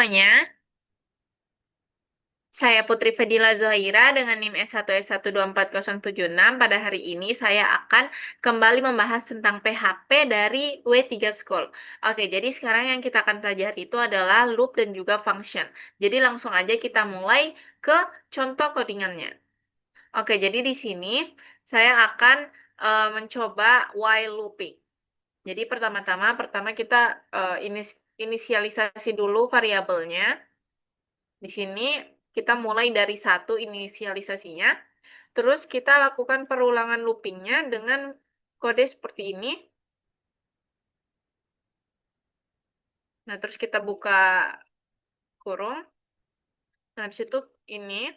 semuanya, saya Putri Fadila Zohaira dengan NIM S1S1240076. Pada hari ini saya akan kembali membahas tentang PHP dari W3 School. Oke, jadi sekarang yang kita akan pelajari itu adalah loop dan juga function. Jadi langsung aja kita mulai ke contoh codingannya. Oke, jadi di sini saya akan mencoba while looping. Jadi pertama kita inisialisasi dulu variabelnya. Di sini kita mulai dari satu inisialisasinya, terus kita lakukan perulangan loopingnya dengan kode seperti ini. Nah, terus kita buka kurung. Nah, habis itu ini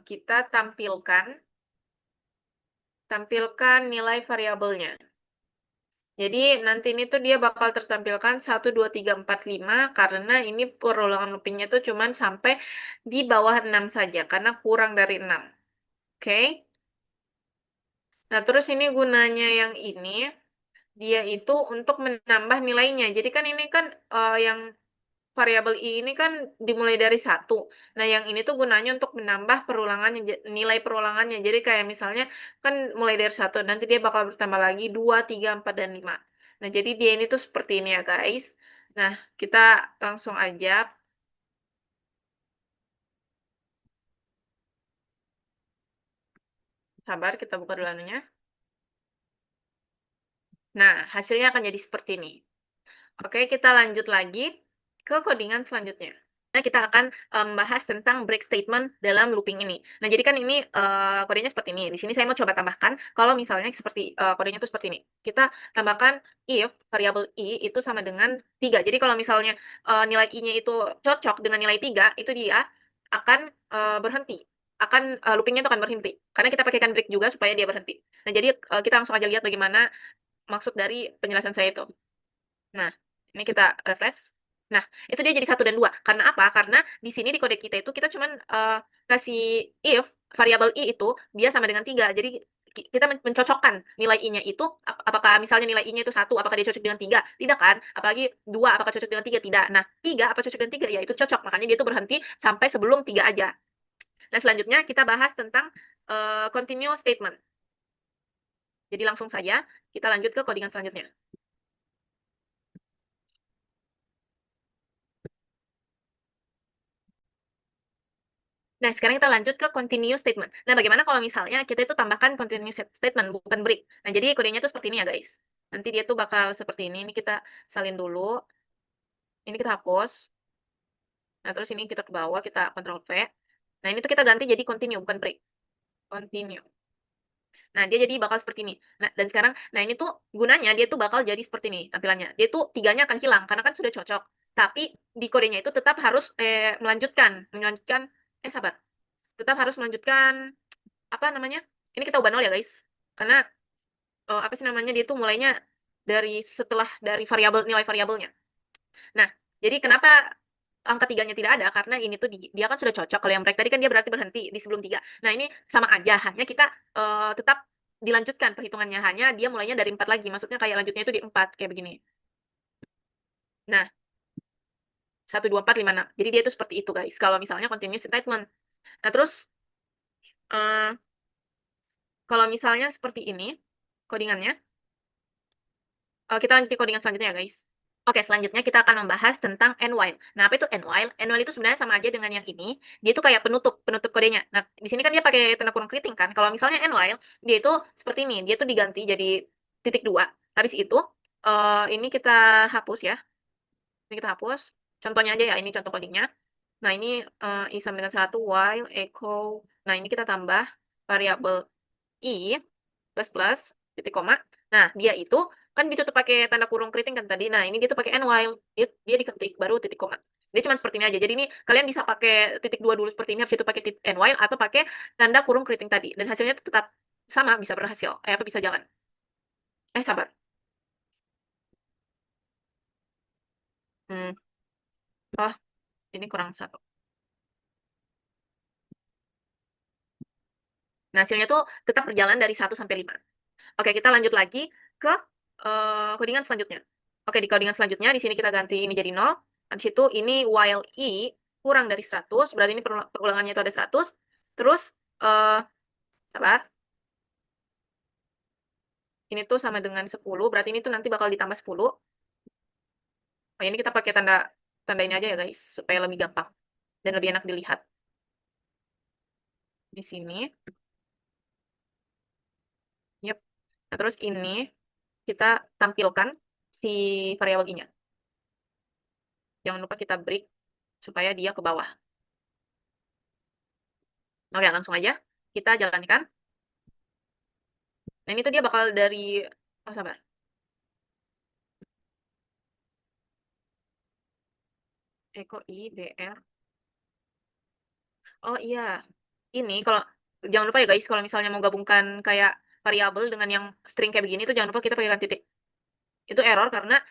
kita tampilkan nilai variabelnya. Jadi nanti ini tuh dia bakal tertampilkan 1, 2, 3, 4, 5 karena ini perulangan loopingnya tuh cuman sampai di bawah 6 saja karena kurang dari 6. Oke. Nah, terus ini gunanya yang ini, dia itu untuk menambah nilainya. Jadi kan ini kan yang variabel I ini kan dimulai dari satu. Nah, yang ini tuh gunanya untuk menambah perulangannya, nilai perulangannya. Jadi kayak misalnya kan mulai dari satu, nanti dia bakal bertambah lagi 2, 3, 4, dan 5. Nah, jadi dia ini tuh seperti ini ya guys. Nah, kita langsung aja, sabar kita buka dulu anunya. Nah, hasilnya akan jadi seperti ini. Oke, kita lanjut lagi ke codingan selanjutnya. Nah, kita akan membahas tentang break statement dalam looping ini. Nah, jadi kan ini kodenya seperti ini. Di sini saya mau coba tambahkan, kalau misalnya seperti kodenya itu seperti ini. Kita tambahkan if variabel i itu sama dengan 3. Jadi kalau misalnya nilai i-nya itu cocok dengan nilai 3, itu dia akan berhenti. Loopingnya itu akan berhenti. Karena kita pakaikan break juga supaya dia berhenti. Nah, jadi kita langsung aja lihat bagaimana maksud dari penjelasan saya itu. Nah, ini kita refresh. Nah, itu dia jadi 1 dan 2. Karena apa? Karena di sini di kode kita itu kita cuman kasih if variabel i itu dia sama dengan 3. Jadi kita mencocokkan nilai i-nya itu apakah misalnya nilai i-nya itu 1, apakah dia cocok dengan 3? Tidak kan? Apalagi 2 apakah cocok dengan 3? Tidak. Nah, 3 apa cocok dengan 3? Ya itu cocok. Makanya dia itu berhenti sampai sebelum 3 aja. Nah, selanjutnya kita bahas tentang continue statement. Jadi langsung saja kita lanjut ke codingan selanjutnya. Nah, sekarang kita lanjut ke continuous statement. Nah, bagaimana kalau misalnya kita itu tambahkan continuous statement, bukan break. Nah, jadi kodenya tuh seperti ini ya, guys. Nanti dia tuh bakal seperti ini. Ini kita salin dulu. Ini kita hapus. Nah, terus ini kita ke bawah, kita Ctrl V. Nah, ini tuh kita ganti jadi continue, bukan break. Continue. Nah, dia jadi bakal seperti ini. Nah, dan sekarang, nah ini tuh gunanya dia tuh bakal jadi seperti ini tampilannya. Dia tuh tiganya akan hilang, karena kan sudah cocok. Tapi di kodenya itu tetap harus melanjutkan, sabar. Tetap harus melanjutkan apa namanya? Ini kita ubah 0 ya, guys. Karena apa sih namanya? Dia tuh mulainya dari setelah dari nilai variabelnya. Nah, jadi kenapa angka tiganya tidak ada? Karena ini tuh dia kan sudah cocok. Kalau yang break tadi kan dia berarti berhenti di sebelum 3. Nah, ini sama aja, hanya kita tetap dilanjutkan perhitungannya, hanya dia mulainya dari 4 lagi. Maksudnya kayak lanjutnya itu di 4 kayak begini. Nah, 1, 2, 4, 5, 6. Jadi dia itu seperti itu, guys. Kalau misalnya continuous statement. Nah, terus eh, kalau misalnya seperti ini codingannya, kita lanjut ke codingan selanjutnya ya, guys. Oke, selanjutnya kita akan membahas tentang end while. Nah, apa itu end while? End while itu sebenarnya sama aja dengan yang ini. Dia itu kayak penutup kodenya. Nah, di sini kan dia pakai tanda kurung keriting kan. Kalau misalnya end while, dia itu seperti ini. Dia tuh diganti jadi titik 2. Habis itu, ini kita hapus ya. Ini kita hapus. Contohnya aja ya, ini contoh codingnya. Nah, ini i sama dengan 1, while, echo. Nah, ini kita tambah variabel i plus plus titik koma. Nah, dia itu kan ditutup pakai tanda kurung keriting kan tadi. Nah, ini dia tuh pakai and while. Dia diketik baru titik koma. Dia cuma seperti ini aja. Jadi ini kalian bisa pakai titik 2 dulu seperti ini, habis itu pakai titik and while atau pakai tanda kurung keriting tadi. Dan hasilnya tuh tetap sama, bisa berhasil. Apa bisa jalan. Sabar. Hmm. Oh, ini kurang satu. Nah, hasilnya tuh tetap berjalan dari 1 sampai 5. Oke, kita lanjut lagi ke codingan selanjutnya. Oke, di codingan selanjutnya di sini kita ganti ini jadi 0. Habis itu ini while i kurang dari 100, berarti ini perulangannya itu ada 100. Terus sabar. Ini tuh sama dengan 10, berarti ini tuh nanti bakal ditambah 10. Oh, ini kita pakai tanda ini aja ya, guys, supaya lebih gampang dan lebih enak dilihat. Di sini. Yep. Nah, terus ini kita tampilkan si variabel i-nya. Jangan lupa kita break supaya dia ke bawah. Oke, langsung aja kita jalankan. Nah, ini tuh dia bakal dari, oh sabar. Eko I, BR. Oh iya, ini kalau, jangan lupa ya guys, kalau misalnya mau gabungkan kayak variabel dengan yang string kayak begini tuh jangan lupa kita pakai titik. Itu error karena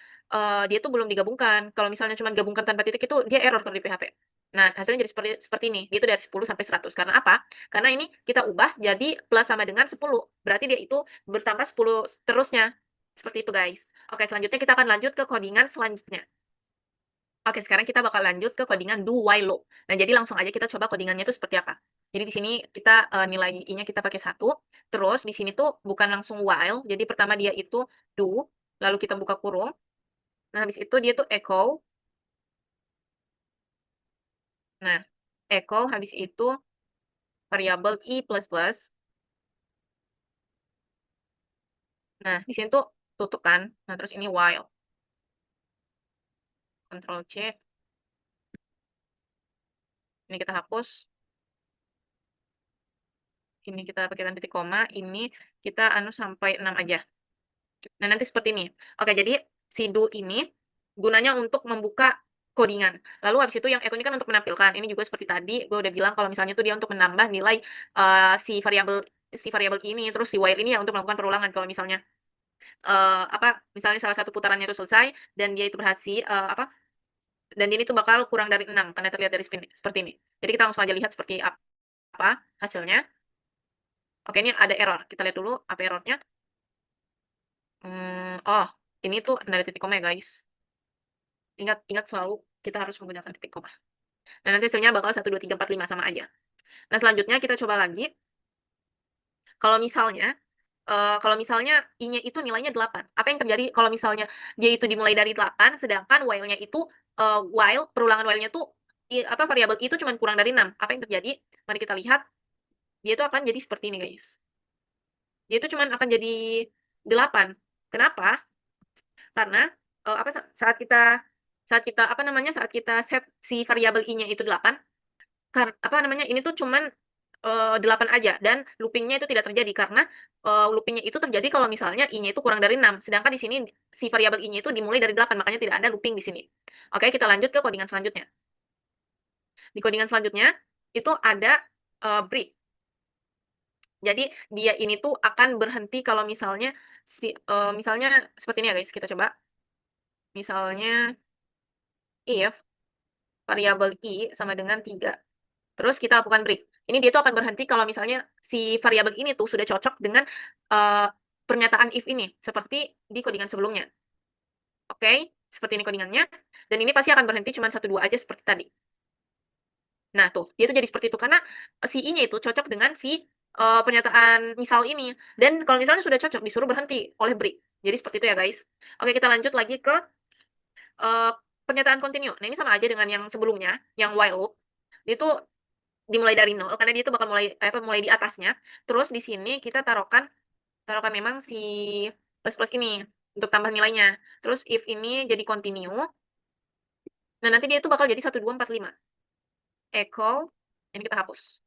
dia tuh belum digabungkan. Kalau misalnya cuma gabungkan tanpa titik itu dia error kalau di PHP. Nah, hasilnya jadi seperti ini. Dia itu dari 10 sampai 100. Karena apa? Karena ini kita ubah jadi plus sama dengan 10. Berarti dia itu bertambah 10 terusnya. Seperti itu, guys. Oke, selanjutnya kita akan lanjut ke codingan selanjutnya. Oke, sekarang kita bakal lanjut ke codingan do while loop. Nah, jadi langsung aja kita coba codingannya itu seperti apa. Jadi di sini kita nilai i-nya kita pakai 1. Terus di sini tuh bukan langsung while. Jadi pertama dia itu do, lalu kita buka kurung. Nah, habis itu dia tuh echo. Nah, echo habis itu variabel i plus plus. Nah, di sini tuh tutup kan. Nah, terus ini while. Ctrl C. Ini kita hapus. Ini kita pakai titik koma. Ini kita anu sampai 6 aja. Nah, nanti seperti ini. Oke, jadi si do ini gunanya untuk membuka codingan. Lalu habis itu yang echo ini kan untuk menampilkan. Ini juga seperti tadi, gue udah bilang kalau misalnya itu dia untuk menambah nilai si variabel ini, terus si while ini ya untuk melakukan perulangan. Kalau misalnya misalnya salah satu putarannya itu selesai dan dia itu berhasil dan ini tuh bakal kurang dari 6 karena terlihat dari seperti ini. Jadi kita langsung aja lihat seperti apa hasilnya. Oke, ini ada error. Kita lihat dulu apa errornya. Oh, ini tuh ada titik koma ya, guys. Ingat selalu kita harus menggunakan titik koma. Nah, nanti hasilnya bakal 1, 2, 3, 4, 5 sama aja. Nah, selanjutnya kita coba lagi. Kalau misalnya I-nya itu nilainya 8. Apa yang terjadi kalau misalnya dia itu dimulai dari 8, sedangkan while-nya itu perulangan while-nya tuh variabel itu cuma kurang dari 6. Apa yang terjadi? Mari kita lihat. Dia itu akan jadi seperti ini, guys. Dia itu cuma akan jadi 8. Kenapa? Karena saat kita saat kita set si variabel i-nya itu 8, ini tuh cuman 8 aja dan loopingnya itu tidak terjadi karena loopingnya itu terjadi kalau misalnya i-nya itu kurang dari 6. Sedangkan di sini si variabel i-nya itu dimulai dari 8, makanya tidak ada looping di sini. Oke, kita lanjut ke codingan selanjutnya. Di codingan selanjutnya itu ada break. Jadi dia ini tuh akan berhenti kalau misalnya misalnya seperti ini ya, guys. Kita coba. Misalnya if variabel i sama dengan 3. Terus kita lakukan break. Ini dia tuh akan berhenti kalau misalnya si variabel ini tuh sudah cocok dengan pernyataan if ini, seperti di codingan sebelumnya. Oke, seperti ini codingannya. Dan ini pasti akan berhenti cuma 1, 2 aja seperti tadi. Nah, tuh, dia tuh jadi seperti itu karena si i-nya itu cocok dengan si pernyataan misal ini. Dan kalau misalnya sudah cocok, disuruh berhenti oleh break. Jadi seperti itu ya, guys. Oke, kita lanjut lagi ke pernyataan continue. Nah, ini sama aja dengan yang sebelumnya, yang while loop. Itu dimulai dari 0 karena dia itu bakal mulai di atasnya. Terus di sini kita taruhkan memang si plus ini untuk tambah nilainya. Terus if ini jadi continue. Nah, nanti dia itu bakal jadi 1, 2, 4, 5. Echo, ini kita hapus.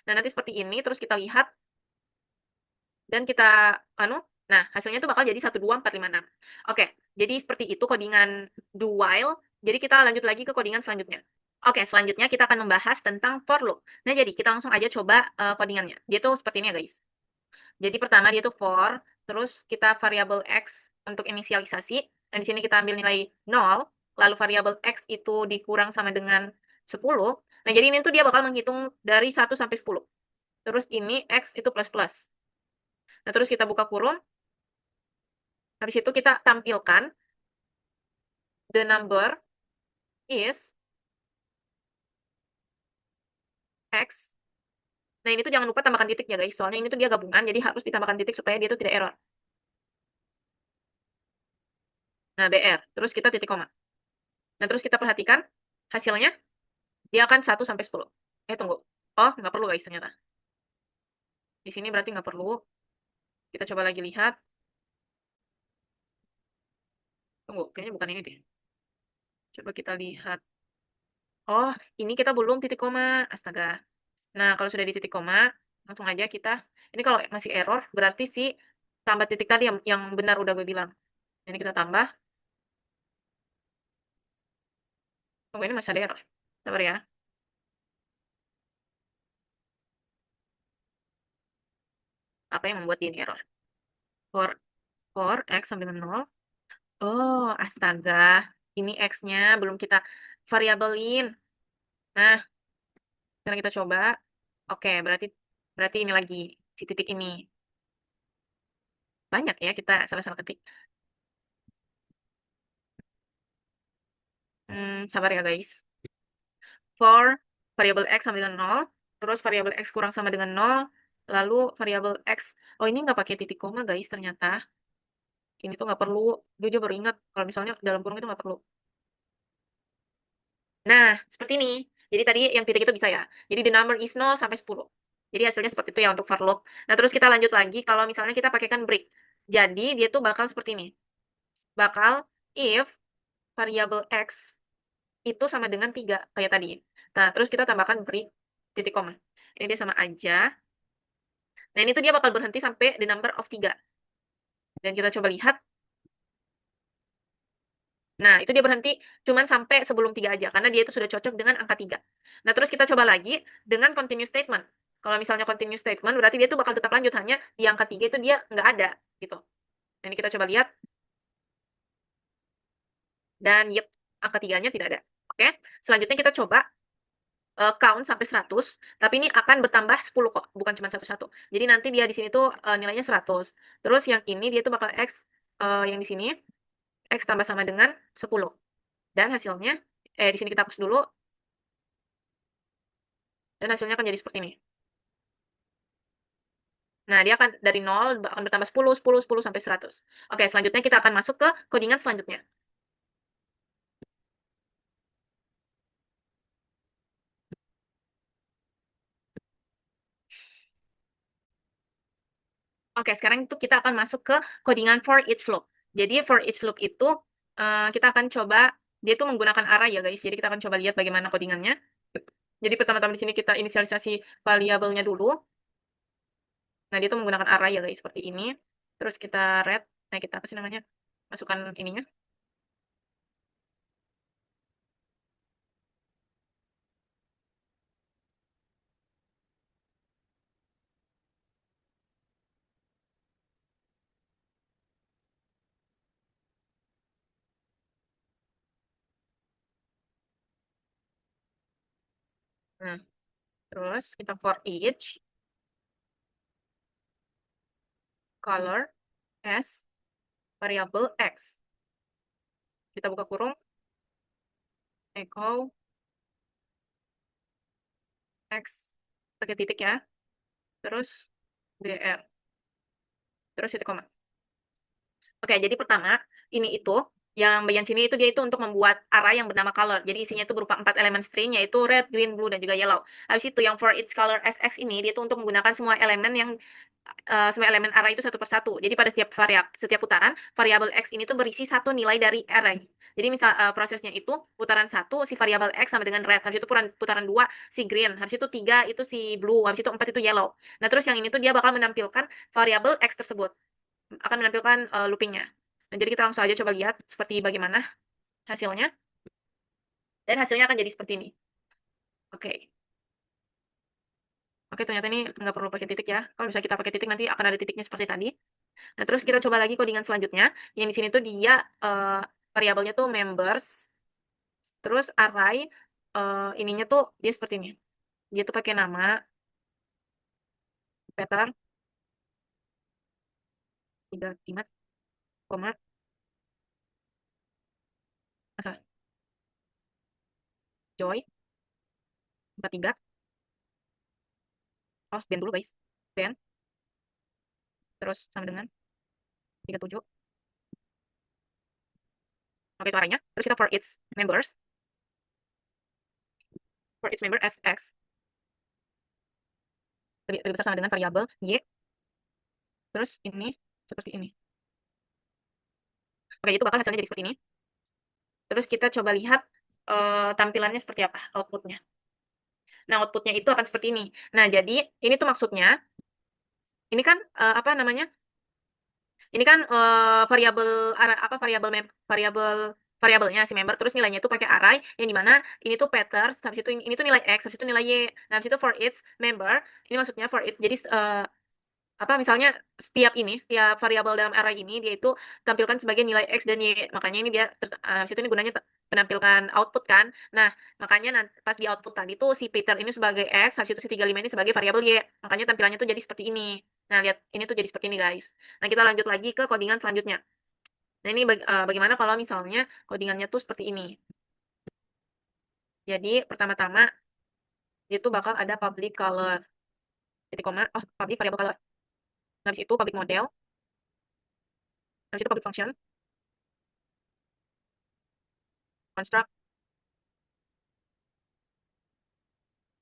Nah, nanti seperti ini terus kita lihat dan kita nah, hasilnya itu bakal jadi 1, 2, 4, 5, 6. Oke, jadi seperti itu codingan do while. Jadi kita lanjut lagi ke codingan selanjutnya. Oke, selanjutnya kita akan membahas tentang for loop. Nah, jadi kita langsung aja coba codingannya. Dia tuh seperti ini ya, guys. Jadi pertama dia tuh for, terus kita variabel x untuk inisialisasi, dan di sini kita ambil nilai 0, lalu variabel x itu dikurang sama dengan 10. Nah, jadi ini tuh dia bakal menghitung dari 1 sampai 10. Terus ini x itu plus plus. Nah, terus kita buka kurung. Habis itu kita tampilkan the number is X. Nah, ini tuh jangan lupa tambahkan titik ya guys, soalnya ini tuh dia gabungan, jadi harus ditambahkan titik supaya dia tuh tidak error. Nah, BR, terus kita titik koma. Nah, terus kita perhatikan hasilnya, dia akan 1 sampai 10. Tunggu. Oh, nggak perlu guys ternyata. Di sini berarti nggak perlu. Kita coba lagi lihat. Tunggu, kayaknya bukan ini deh. Coba kita lihat. Oh, ini kita belum titik koma. Astaga. Nah, kalau sudah di titik koma, langsung aja kita. Ini kalau masih error, berarti si tambah titik tadi yang benar udah gue bilang. Ini kita tambah. Tunggu, ini masih ada error. Sabar ya. Apa yang membuat ini error? For X sama dengan 0. Oh, astaga. Ini X-nya belum kita variabelin. Nah, sekarang kita coba. Oke, berarti berarti ini lagi si titik ini. Banyak ya kita salah-salah ketik. Sabar ya guys. For variabel X sama dengan 0, terus variabel X kurang sama dengan 0, lalu variabel X. Oh, ini nggak pakai titik koma guys ternyata. Ini tuh nggak perlu. Gue juga baru ingat kalau misalnya dalam kurung itu nggak perlu. Nah, seperti ini. Jadi tadi yang titik itu bisa ya. Jadi the number is 0 sampai 10. Jadi hasilnya seperti itu ya untuk for loop. Nah, terus kita lanjut lagi kalau misalnya kita pakaikan break. Jadi dia tuh bakal seperti ini. Bakal if variabel X itu sama dengan 3 kayak tadi. Nah, terus kita tambahkan break titik koma. Ini dia sama aja. Nah, ini tuh dia bakal berhenti sampai the number of 3. Dan kita coba lihat. Nah, itu dia berhenti cuman sampai sebelum 3 aja, karena dia itu sudah cocok dengan angka 3. Nah, terus kita coba lagi dengan continuous statement. Kalau misalnya continuous statement, berarti dia tuh bakal tetap lanjut, hanya di angka 3 itu dia nggak ada, gitu. Nah, ini kita coba lihat. Dan yep, angka 3-nya tidak ada. Oke, selanjutnya kita coba count sampai 100, tapi ini akan bertambah 10 kok, bukan cuma satu-satu. Jadi nanti dia di sini tuh nilainya 100. Terus yang ini dia tuh bakal X, yang di sini, X tambah sama dengan 10. Dan hasilnya, di sini kita hapus dulu, dan hasilnya akan jadi seperti ini. Nah, dia akan dari 0 akan bertambah 10, 10, 10 sampai 100. Oke, selanjutnya kita akan masuk ke codingan selanjutnya. Oke, sekarang itu kita akan masuk ke codingan for each loop. Jadi for each loop itu kita akan coba, dia itu menggunakan array ya guys. Jadi kita akan coba lihat bagaimana codingannya. Jadi pertama-tama di sini kita inisialisasi variabelnya dulu. Nah, dia itu menggunakan array ya guys, seperti ini. Terus kita read, nah kita apa sih namanya? Masukkan ininya. Nah, terus kita for each color as variable X. Kita buka kurung, echo X, pakai titik ya, terus DR, terus titik koma. Oke, jadi pertama, ini itu, yang bagian sini itu dia itu untuk membuat array yang bernama color. Jadi isinya itu berupa 4 elemen string, yaitu red, green, blue, dan juga yellow. Habis itu yang for each color SX ini, dia itu untuk menggunakan semua elemen yang semua elemen array itu satu persatu. Jadi pada setiap putaran, variabel X ini tuh berisi satu nilai dari array. Jadi misal prosesnya itu putaran 1 si variabel X sama dengan red, habis itu putaran 2 si green, habis itu 3 itu si blue, habis itu 4 itu yellow. Nah, terus yang ini tuh dia bakal menampilkan variabel X tersebut, akan menampilkan loopingnya. Nah, jadi kita langsung aja coba lihat seperti bagaimana hasilnya. Dan hasilnya akan jadi seperti ini. Oke. Oke, ternyata ini nggak perlu pakai titik ya. Kalau misalnya kita pakai titik, nanti akan ada titiknya seperti tadi. Nah, terus kita coba lagi codingan selanjutnya. Yang di sini tuh dia variabelnya tuh members. Terus array, ininya tuh dia seperti ini. Dia tuh pakai nama, Peter, 3 koma, Masa? Joy 43. Oh, band dulu guys. Band, terus sama dengan 37. Oke, itu arraynya. Terus kita for its member as x lebih besar sama dengan variabel y. Terus ini seperti ini. Oke, itu bakal hasilnya jadi seperti ini. Terus kita coba lihat tampilannya seperti apa, outputnya. Nah, outputnya itu akan seperti ini. Nah, jadi ini tuh maksudnya, ini kan apa namanya? Ini kan variabelnya si member, terus nilainya itu pakai array yang dimana ini tuh patterns, habis itu ini tuh nilai x, habis itu nilai y. Nah, habis itu for each member, ini maksudnya for each. Jadi apa misalnya setiap variabel dalam array ini dia itu tampilkan sebagai nilai x dan y, makanya ini dia situ ini gunanya menampilkan output kan. Nah, makanya pas di output tadi tuh si Peter ini sebagai x, habis itu si 35 ini sebagai variabel y, makanya tampilannya tuh jadi seperti ini. Nah, lihat ini tuh jadi seperti ini guys. Nah, kita lanjut lagi ke codingan selanjutnya. Nah, ini bagaimana kalau misalnya codingannya tuh seperti ini. Jadi pertama-tama itu bakal ada public color titik koma, public variable color. Habis itu public model, habis itu public function, construct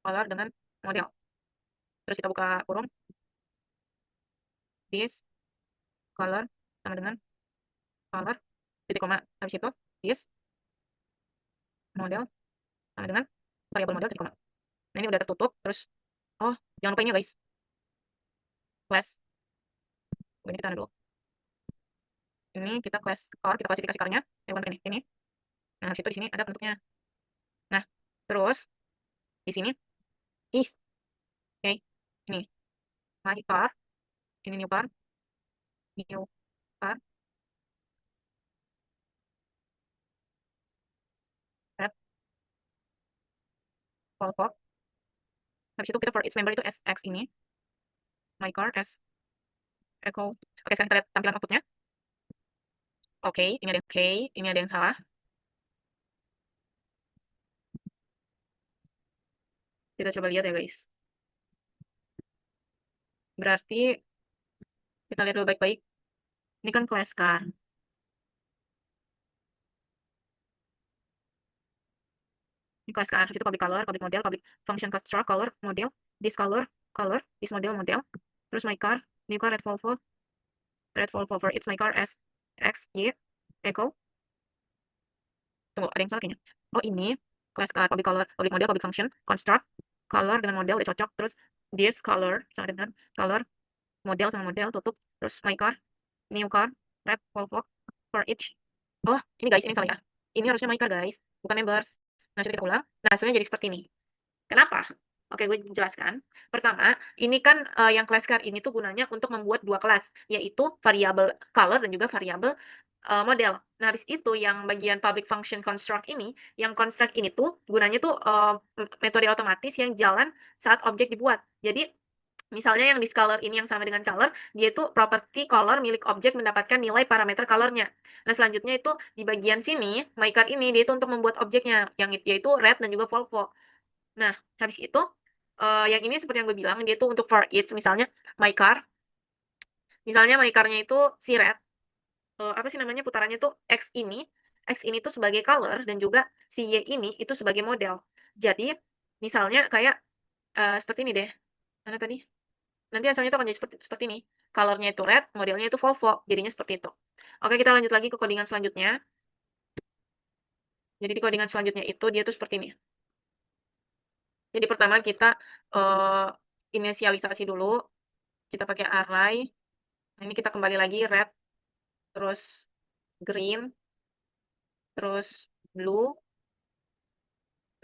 color dengan model. Terus kita buka kurung, this color sama dengan color titik koma. Habis itu this model sama dengan variabel model titik koma. Nah, ini udah tertutup. Terus jangan lupa ini ya guys, class. Ini kita tahan dulu. Ini kita kita klasifikasi car-nya. Bukan ini. Nah, habis itu di sini ada bentuknya. Nah, terus di sini is oke. Ini my car, ini new car, red, Volvo. Habis itu kita for each member itu SX ini, my car as echo. Oke, sekarang kita lihat tampilan outputnya. Oke, ini ada yang salah. Kita coba lihat ya guys. Berarti kita lihat dulu baik-baik. Ini kan class car. Ini class car. Itu public color, public model, public function construct, color, model, this color, this model, model. Terus my car, new car, red Volvo for it's my car as X, Y, echo. Tunggu, ada yang salah kayaknya. Oh, ini class car, public color, public model, public function, construct, color dengan model udah cocok. Terus this color sama dengan color, model sama model, tutup. Terus my car, new car, red Volvo for each. Oh, ini guys, ini salah ya. Ini harusnya my car guys, bukan members. Nah, coba kita ulang. Nah, hasilnya jadi seperti ini. Kenapa? Oke, gue jelaskan. Pertama, ini kan yang class car ini tuh gunanya untuk membuat dua kelas, yaitu variabel color dan juga variabel model. Nah, habis itu yang bagian public function construct ini, yang construct ini tuh gunanya tuh metode otomatis yang jalan saat objek dibuat. Jadi, misalnya yang di color ini yang sama dengan color, dia itu property color milik objek mendapatkan nilai parameter colornya. Nah, selanjutnya itu di bagian sini, my car ini dia itu untuk membuat objeknya, yaitu red dan juga Volvo. Nah, habis itu, yang ini seperti yang gue bilang, dia tuh untuk for each, misalnya my car, nya itu si red, apa sih namanya, putarannya tuh X ini tuh sebagai color dan juga si Y ini itu sebagai model. Jadi, misalnya kayak, seperti ini deh, mana tadi? Nanti hasilnya tuh akan jadi seperti ini, color-nya itu red, modelnya itu Volvo, jadinya seperti itu. Oke, kita lanjut lagi ke codingan selanjutnya. Jadi di codingan selanjutnya itu dia tuh seperti ini. Jadi pertama kita, inisialisasi dulu, kita pakai array. Nah, ini kita kembali lagi red, terus green, terus blue,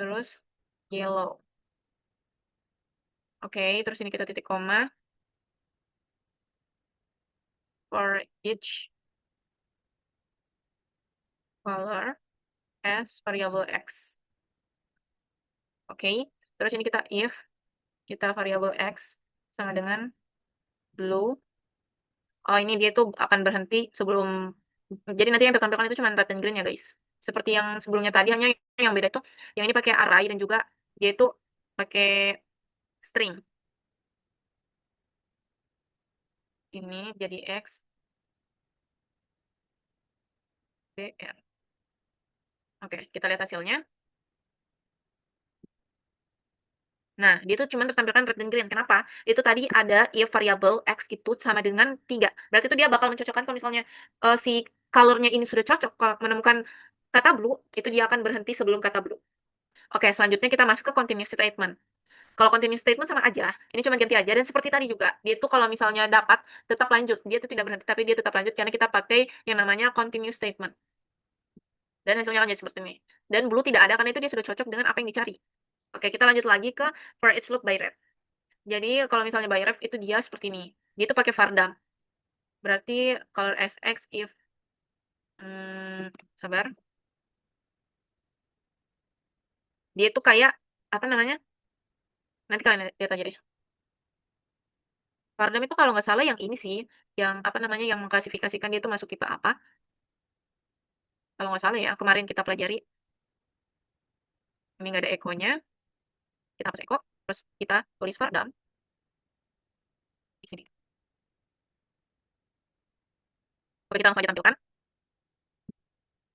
terus yellow. Oke, terus ini kita titik koma. For each color as variable x. Oke, terus ini kita if kita variable x sama dengan blue. Oh, ini dia tuh akan berhenti sebelum, jadi nanti yang tertampilkan itu cuma red dan green ya guys. seperti yang sebelumnya tadi, hanya yang beda itu yang ini pakai array dan juga dia itu pakai string. Ini jadi X, BR. Oke, kita lihat hasilnya. Nah, dia tuh cuma tertampilkan red dan green. Kenapa? Itu tadi ada if variable X itu sama dengan 3. Berarti itu dia bakal mencocokkan kalau misalnya si color-nya ini sudah cocok, kalau menemukan kata blue, itu dia akan berhenti sebelum kata blue. Oke, selanjutnya kita masuk ke continuous statement. Kalau continuous statement sama aja, ini cuma ganti aja. Dan seperti tadi juga, dia itu kalau misalnya dapat, tetap lanjut. Dia itu tidak berhenti, tapi dia tetap lanjut karena kita pakai yang namanya continuous statement. Dan hasilnya akan jadi seperti ini. Dan blue tidak ada karena itu dia sudah cocok dengan apa yang dicari. Oke, kita lanjut lagi ke for each loop by ref. Jadi kalau misalnya by ref itu dia seperti ini. Dia itu pakai var dump. Berarti color sx if sabar. Dia itu kayak apa namanya? Nanti kalian lihat aja deh. Var dump itu kalau nggak salah yang ini sih, yang apa namanya yang mengklasifikasikan dia itu masuk tipe apa. Kalau nggak salah ya, kemarin kita pelajari. Ini nggak ada ekonya. Kita hapus eko, terus kita tulis var dump di sini. Oke, kita langsung aja tampilkan.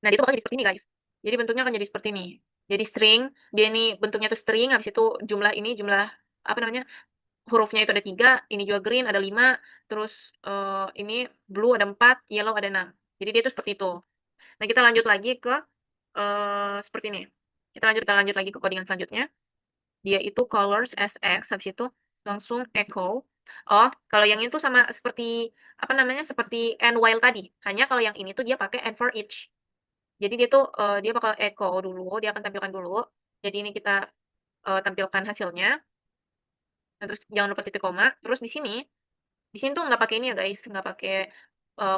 Nah, dia tuh bakal jadi seperti ini, guys. Jadi bentuknya akan jadi seperti ini. Jadi string, dia ini bentuknya tuh string, habis itu jumlah ini, jumlah apa namanya, hurufnya itu ada 3, ini juga green ada 5, terus ini blue ada 4, yellow ada 6. Jadi dia tuh seperti itu. Nah, kita lanjut lagi ke seperti ini. Kita lanjut lagi ke codingan selanjutnya. Dia itu colors sx, habis itu langsung echo. Oh, kalau yang itu sama seperti apa namanya, seperti and while tadi. Hanya kalau yang ini tuh dia pakai and for each. Jadi dia tuh dia bakal echo dulu, dia akan tampilkan dulu. Jadi ini kita tampilkan hasilnya. Nah, terus jangan lupa titik koma. Terus di sini tuh nggak pakai ini ya guys, nggak pakai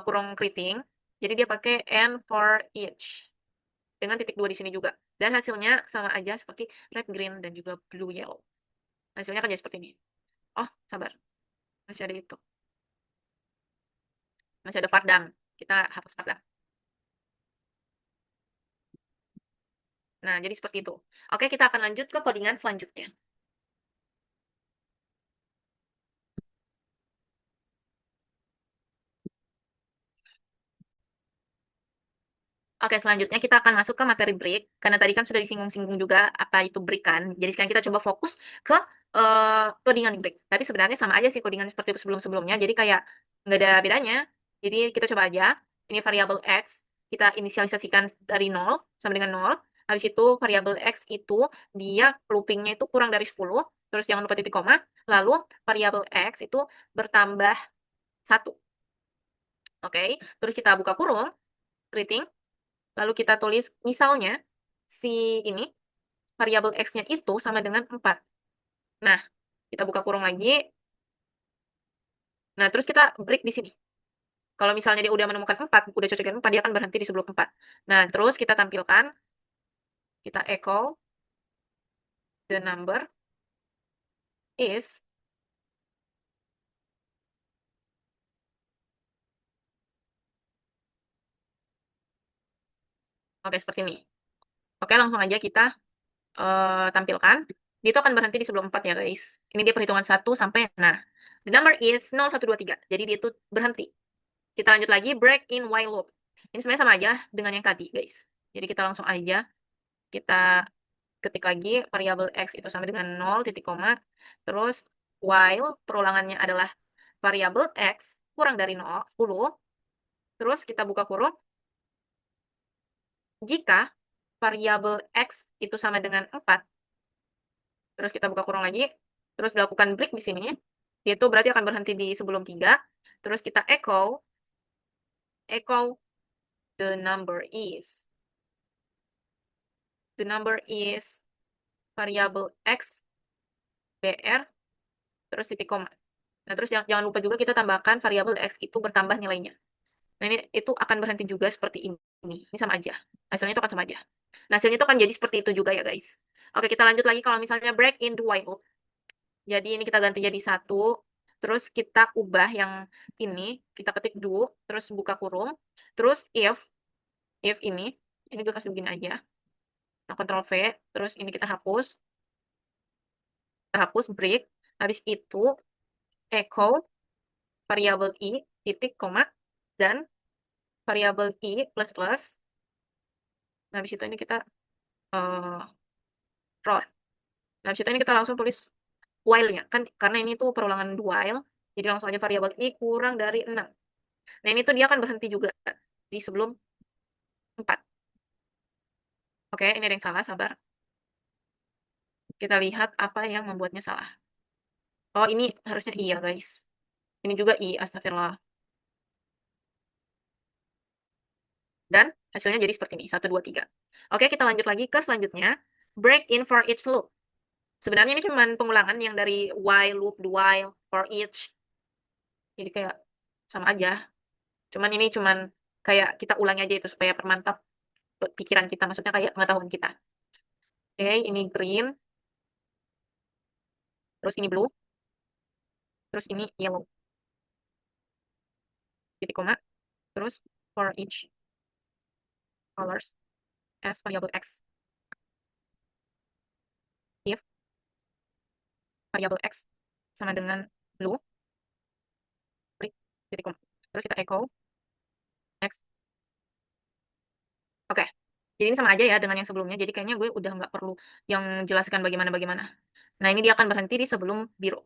kurung keriting. Jadi dia pakai and for each dengan titik 2 di sini juga. Dan hasilnya sama aja seperti red, green, dan juga blue, yellow. Hasilnya kan jadi seperti ini. Oh, sabar. Masih ada itu. Masih ada padang. Kita hapus padang. Nah, jadi seperti itu. Oke, kita akan lanjut ke codingan selanjutnya. Oke, selanjutnya kita akan masuk ke materi break. Karena tadi kan sudah disinggung-singgung juga apa itu break kan. Jadi sekarang kita coba fokus ke codingan break. Tapi sebenarnya sama aja sih codingan seperti sebelum-sebelumnya. Jadi kayak nggak ada bedanya. Jadi kita coba aja. Ini variabel X. Kita inisialisasikan dari 0 sama dengan 0. Habis itu variabel X itu dia loopingnya itu kurang dari 10. Terus jangan lupa titik koma. Lalu variabel X itu bertambah 1. Oke, terus kita buka kurung, greeting. Lalu kita tulis misalnya si ini variabel X-nya itu sama dengan 4. Nah, kita buka kurung lagi. Nah, terus kita break di sini. Kalau misalnya dia udah menemukan 4, udah cocok dengan 4, dia akan berhenti di sebelum 4. Nah, terus kita tampilkan, kita echo the number is oke seperti ini. Oke, langsung aja kita tampilkan. Dia itu akan berhenti di sebelum 4 ya, guys. Ini dia perhitungan 1 sampai nah. The number is 0, 1, 2, 3. Jadi dia itu berhenti. Kita lanjut lagi break in while loop. Ini sebenarnya sama aja dengan yang tadi, guys. Jadi kita langsung aja kita ketik lagi variabel X itu sama dengan 0, titik koma. Terus while perulangannya adalah variabel X kurang dari 0, 10. Terus kita buka kurung. Jika variabel X itu sama dengan 4, terus kita buka kurung lagi, terus dilakukan break di sini, itu berarti akan berhenti di sebelum 3. Terus kita echo the number is variabel X BR terus titik koma. Nah, terus jangan lupa juga kita tambahkan variabel X itu bertambah nilainya. Nah, ini itu akan berhenti juga seperti ini. Ini sama aja. Hasilnya itu akan sama aja. Nah, hasilnya itu akan jadi seperti itu juga ya, guys. Oke, kita lanjut lagi kalau misalnya break into while loop. Jadi ini kita ganti jadi 1, terus kita ubah yang ini, kita ketik do, terus buka kurung, terus if ini, Ini gue kasih begini aja. Nah, Ctrl V, terus ini kita hapus break, habis itu echo variabel i titik koma dan variabel i plus plus. Nah, habis itu ini kita roar. Nah, habis itu ini kita langsung tulis while-nya kan, karena ini tuh perulangan while, jadi langsung aja variabel i kurang dari 6. Nah, ini tuh dia akan berhenti juga di sebelum 4. Oke, ini ada yang salah, sabar. Kita lihat apa yang membuatnya salah. Oh, ini harusnya i ya, guys. Ini juga i, astagfirullah. Dan hasilnya jadi seperti ini, 1, 2, 3. Oke, kita lanjut lagi ke selanjutnya. Break in for each loop. Sebenarnya ini cuma pengulangan yang dari while loop, do while, for each. Jadi kayak sama aja. Cuman ini cuman kayak kita ulangi aja itu supaya permantap pikiran kita, maksudnya kayak pengetahuan kita. Oke, ini green, terus ini blue, terus ini yellow. Titik koma, terus for each colors as variable x. If variable x sama dengan blue, klik titik koma. Terus kita echo x. Oke, jadi ini sama aja ya dengan yang sebelumnya. Jadi kayaknya gue udah nggak perlu yang jelaskan bagaimana-bagaimana. Nah, ini dia akan berhenti di sebelum biru.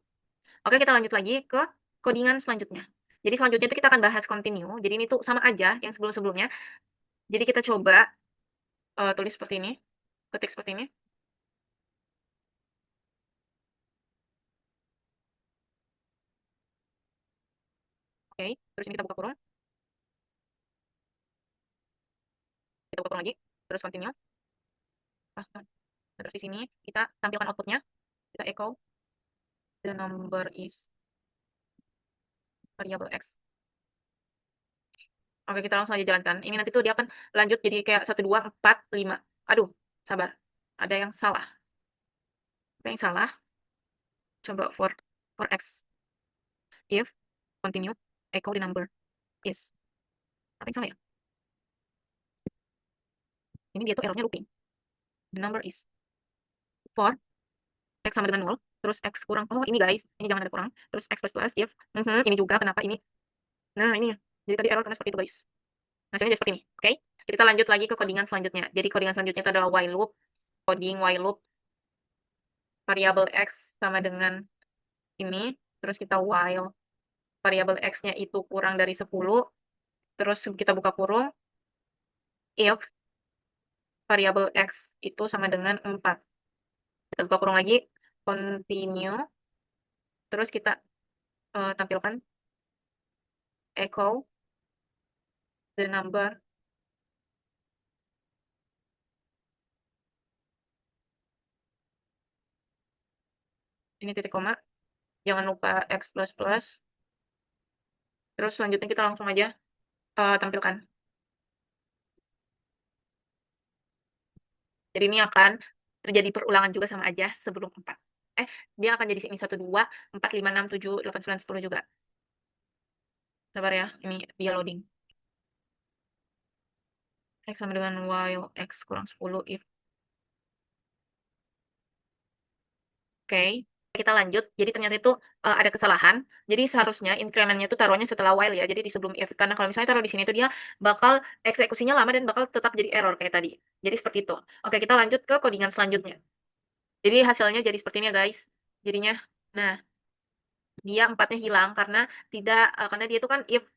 Oke, kita lanjut lagi ke codingan selanjutnya. Jadi selanjutnya itu kita akan bahas continue. Jadi ini tuh sama aja yang sebelum-sebelumnya. Jadi kita coba tulis seperti ini, ketik seperti ini. Oke, terus ini kita buka kurung. Kita buka kurung lagi, terus continue. Terus di sini kita tampilkan outputnya. Kita echo the number is variable x. Oke, kita langsung aja jalankan. Ini nanti tuh dia akan lanjut jadi kayak 1, 2, 4, 5. Aduh, sabar. Ada yang salah. Apa yang salah? Coba for x. If continue echo the number is. Apa yang salah ya? Ini dia tuh errornya looping. The number is for x sama dengan 0. Terus x kurang. Oh, ini guys. Ini jangan ada kurang. Terus x plus plus if. Ini juga kenapa ini? Nah, ini. Jadi tadi error karena seperti itu, guys. Hasilnya jadi seperti ini. Oke. Kita lanjut lagi ke codingan selanjutnya. Jadi codingan selanjutnya itu adalah while loop. Coding while loop. Variabel x sama dengan ini. Terus kita while variabel x-nya itu kurang dari 10. Terus kita buka kurung. If variabel x itu sama dengan 4. Kita buka kurung lagi. Continue. Terus kita tampilkan echo the number ini titik koma, jangan lupa x plus plus. Terus selanjutnya kita langsung aja tampilkan. Jadi ini akan terjadi perulangan juga sama aja sebelum 4. Dia akan jadi sini 1, 2, 4, 5, 6, 7, 8, 9, 10 juga. Sabar ya, ini dia loading. X sama dengan while x kurang 10 if. Oke, kita lanjut. Jadi ternyata itu ada kesalahan. Jadi seharusnya increment-nya itu taruhnya setelah while ya. Jadi di sebelum if. Karena kalau misalnya taruh di sini itu dia bakal eksekusinya lama dan bakal tetap jadi error kayak tadi. Jadi seperti itu. Oke, kita lanjut ke codingan selanjutnya. Jadi hasilnya jadi seperti ini ya guys. Jadinya, nah dia 4-nya hilang karena tidak karena dia itu kan if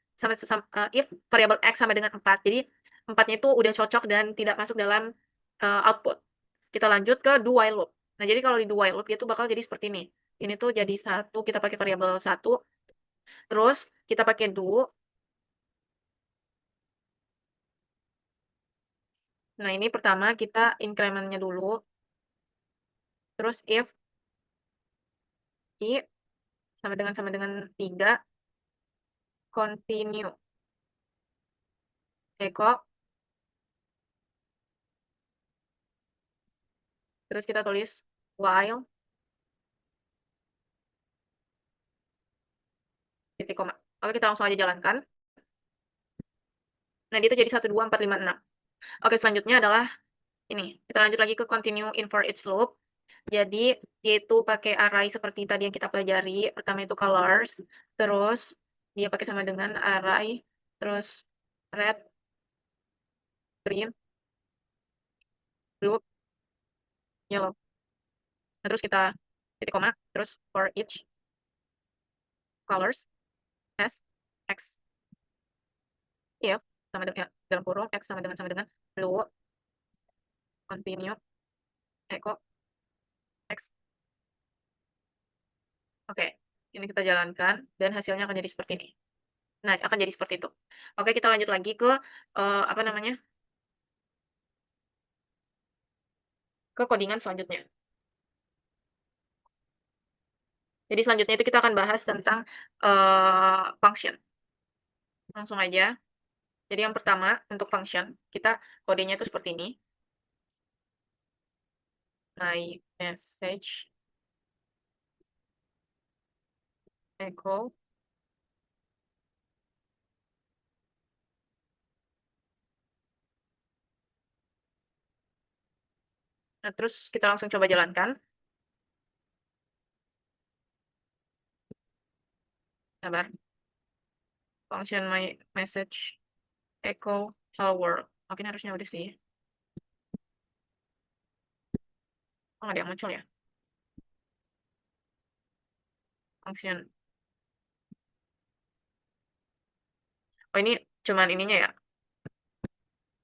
variabel x sama dengan 4. Jadi 4-nya itu udah cocok dan tidak masuk dalam output. Kita lanjut ke do while loop. Nah, jadi kalau di do while loop dia tuh bakal jadi seperti ini. Ini tuh jadi 1, kita pakai variabel 1. Terus kita pakai do. Nah, ini pertama kita increment-nya dulu. Terus if i sama dengan 3, continue echo. Terus kita tulis while titik koma. Oke, kita langsung aja jalankan. Nah, dia itu jadi 1, 2, 4, 5, 6. Oke, selanjutnya adalah ini, kita lanjut lagi ke continue in for each loop. Jadi, yaitu pakai array seperti tadi yang kita pelajari. Pertama itu colors, terus dia pakai sama dengan array, terus red, green, blue, yellow. Nah, terus kita titik koma, terus for each colors s x, if sama dengan dalam kurung x sama dengan blue, continue, echo x. Oke, ini kita jalankan dan hasilnya akan jadi seperti ini. Nah, akan jadi seperti itu. Oke, kita lanjut lagi ke apa namanya? Ke codingan selanjutnya. Jadi selanjutnya itu kita akan bahas tentang function. Langsung aja. Jadi yang pertama untuk function, kita kodenya itu seperti ini. My message echo nah, terus kita langsung coba jalankan. Sabar. Function my message echo hello world. Oke, ini harusnya udah sih. Oh, nggak ada yang muncul ya. Function. Oh, ini cuman ininya ya.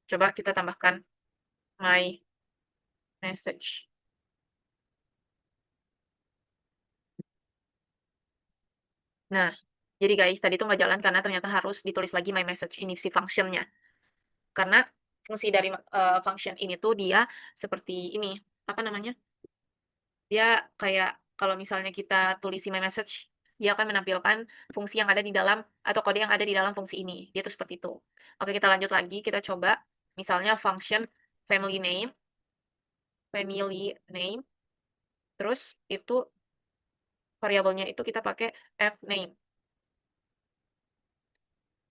Coba kita tambahkan my message. Nah, jadi guys, tadi itu nggak jalan karena ternyata harus ditulis lagi my message ini si functionnya. Karena fungsi dari function ini tuh dia seperti ini, apa namanya? Dia kayak kalau misalnya kita tulis si my message, dia akan menampilkan fungsi yang ada di dalam atau kode yang ada di dalam fungsi ini. Dia tuh seperti itu. Oke, kita lanjut lagi, kita coba misalnya function family name, family name, terus itu variabelnya itu kita pakai fname.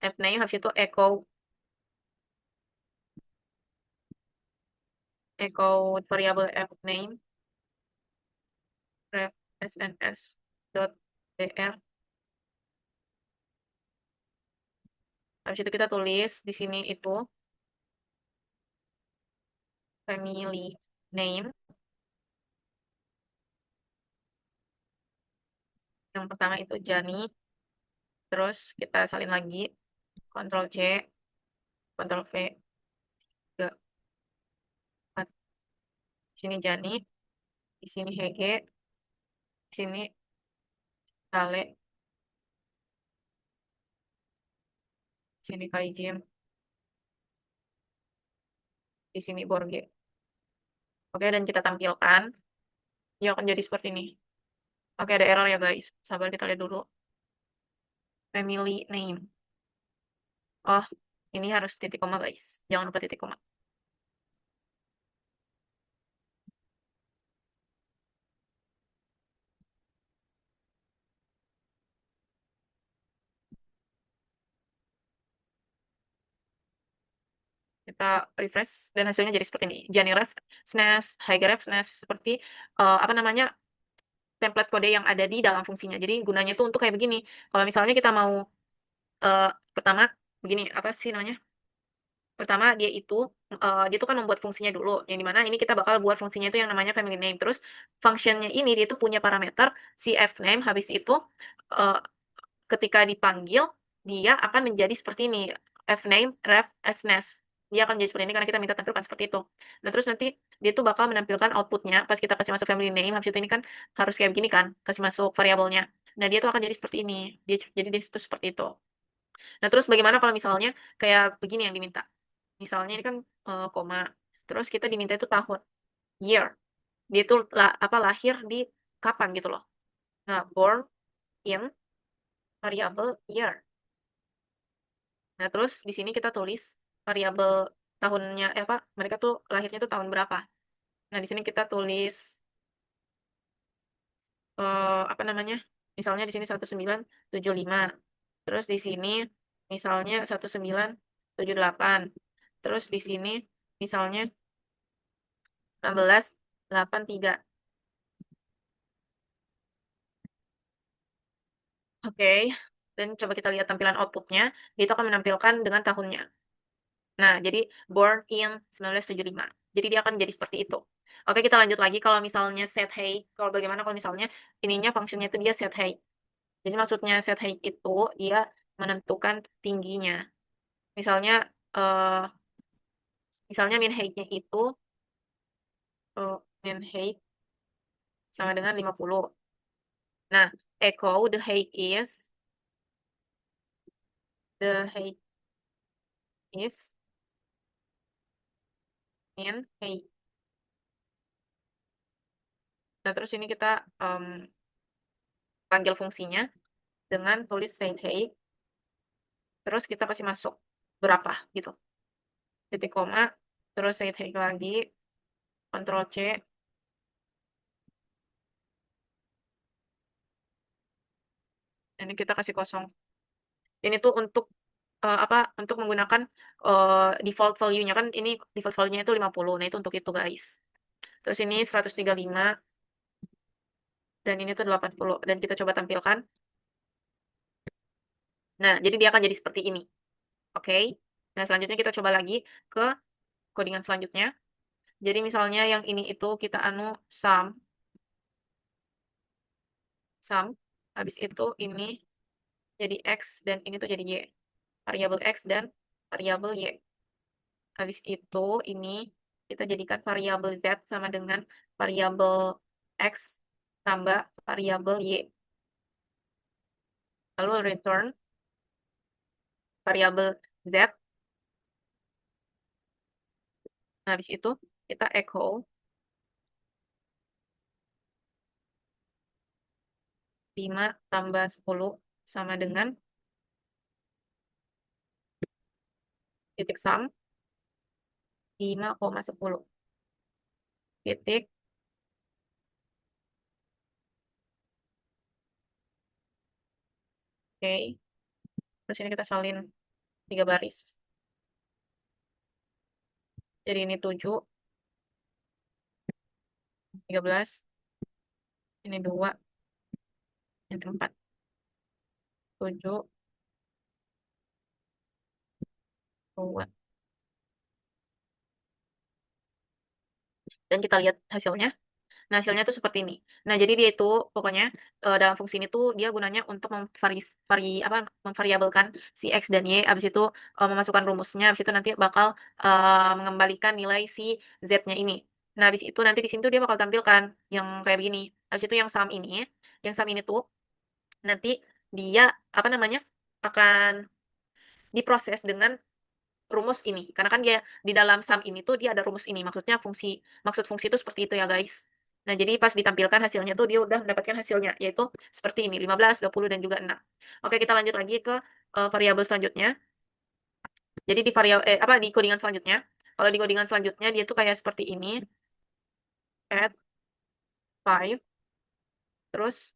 Fname habis itu echo variabel fname ref sns.dr. Habis itu kita tulis di sini itu family name. Yang pertama itu Jani. Terus kita salin lagi. Ctrl C, Ctrl V, 3, 4. Di sini Jani, di sini Hege, di sini Kale, di sini Kaijin, di sini Borge. Oke, dan kita tampilkan. Ya akan jadi seperti ini. Oke, ada error ya guys. Sabar kita lihat dulu. Family name. Oh, ini harus titik koma guys. Jangan lupa titik koma. Kita refresh dan hasilnya jadi seperti ini. Jani ref, SNES, Hege ref, SNES seperti apa namanya template kode yang ada di dalam fungsinya. Jadi gunanya itu untuk kayak begini. Kalau misalnya kita mau pertama begini apa sih namanya? Pertama dia itu kan membuat fungsinya dulu. Yang dimana ini kita bakal buat fungsinya itu yang namanya family name. Terus functionnya ini dia itu punya parameter si fname habis itu eh, ketika dipanggil, dia akan menjadi seperti ini, fname ref snes. Dia akan jadi seperti ini karena kita minta tampilkan seperti itu. Nah, terus nanti dia tuh bakal menampilkan outputnya pas kita kasih masuk family name, habis itu ini kan harus kayak begini kan, kasih masuk variabelnya. Nah, dia tuh akan jadi seperti ini. Jadi dia tuh seperti itu. Nah, terus bagaimana kalau misalnya kayak begini yang diminta? Misalnya ini kan koma, terus kita diminta itu tahun, year. Dia tuh apa lahir di kapan gitu loh. Nah, born in variabel year. Nah, terus di sini kita tulis variabel tahunnya, apa, mereka tuh lahirnya tuh tahun berapa. Nah, di sini kita tulis, apa namanya, misalnya di sini 1975. Terus di sini misalnya 1978. Terus di sini misalnya 1683. Oke, dan coba kita lihat tampilan output-nya, dia itu akan menampilkan dengan tahunnya. Nah, jadi born in 1975. Jadi dia akan jadi seperti itu. Oke, kita lanjut lagi kalau misalnya set height, kalau bagaimana kalau misalnya ininya fungsinya itu dia set height. Jadi maksudnya set height itu dia menentukan tingginya. Misalnya misalnya min height-nya itu min height sama dengan 50. Nah, echo the height is min height. Nah, terus ini kita panggil fungsinya dengan tulis set height, terus kita kasih masuk berapa gitu. Titik koma, terus set height lagi, Ctrl C, ini kita kasih kosong. Ini tuh untuk untuk menggunakan default value-nya kan ini default value-nya itu 50. Nah, itu untuk itu, guys. Terus ini 135 dan ini tuh 80 dan kita coba tampilkan. Nah, jadi dia akan jadi seperti ini. Oke. Nah, selanjutnya kita coba lagi ke codingan selanjutnya. Jadi misalnya yang ini itu kita sum, habis itu ini jadi X dan ini tuh jadi Y. Variabel X dan variabel Y. Habis itu ini kita jadikan variabel Z sama dengan variabel X tambah variabel Y. Lalu return variabel Z. Nah, habis itu kita echo 5 tambah 10 sama dengan titik sum 5,10 titik. Oke. Terus ini kita salin 3 baris. Jadi ini 7, 13, ini 2, ini 4, 7, 2. Dan kita lihat hasilnya. Nah, hasilnya tuh seperti ini. Nah, jadi dia itu pokoknya dalam fungsi ini tuh dia gunanya untuk memvariabelkan si X dan Y, habis itu memasukkan rumusnya, habis itu nanti bakal mengembalikan nilai si Z-nya ini. Nah, habis itu nanti di sini tuh dia bakal tampilkan yang kayak begini. Habis itu yang sum ini tuh nanti dia apa namanya? Akan diproses dengan rumus ini. Karena kan dia di dalam sum ini tuh dia ada rumus ini. Maksud fungsi itu seperti itu ya, guys. Nah, jadi pas ditampilkan hasilnya tuh dia udah mendapatkan hasilnya, yaitu seperti ini, 15, 20, dan juga 6. Oke, kita lanjut lagi ke variabel selanjutnya. Jadi di codingan selanjutnya. Kalau di codingan selanjutnya dia tuh kayak seperti ini. Add 5, terus